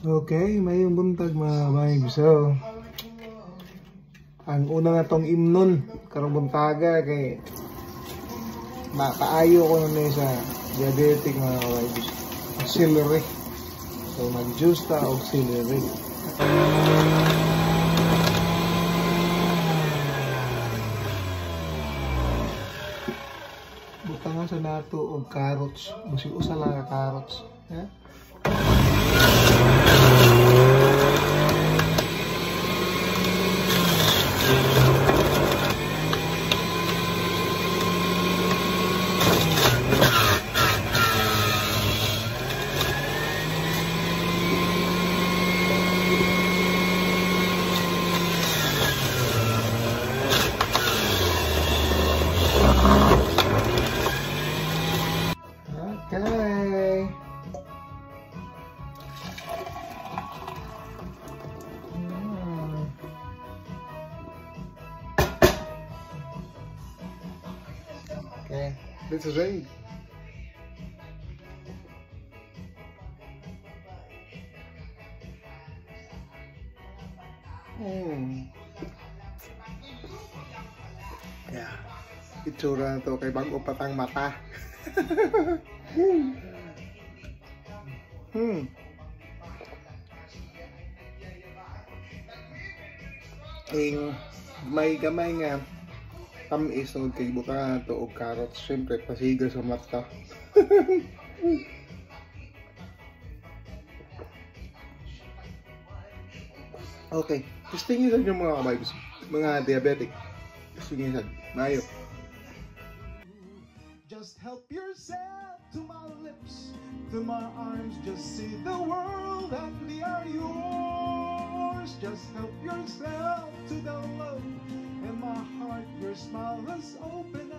Okay, may buntag mga vibes. So, ang una nga tong imnon, karong buntaga kay makaayo ko na sa diabetic mga vibes. Auxiliary. So, mag-juice ta auxiliary. Butangan sa nato og carrots. Busig usa lang ka carrots. Yeah? Okay. Okay, this is ready. Yeah. Itsura na to kay bago patang mata. May gamay nga tamis ng kay buka na to og carrots. Siyempre pasiga sa mata. Okay, testingin sa inyo mga kabibes, mga diabetic. Testingin sa mayo. Just help yourself to my lips, to my arms, just see the world and they are yours. Just help yourself to the love in my heart, your smile has opened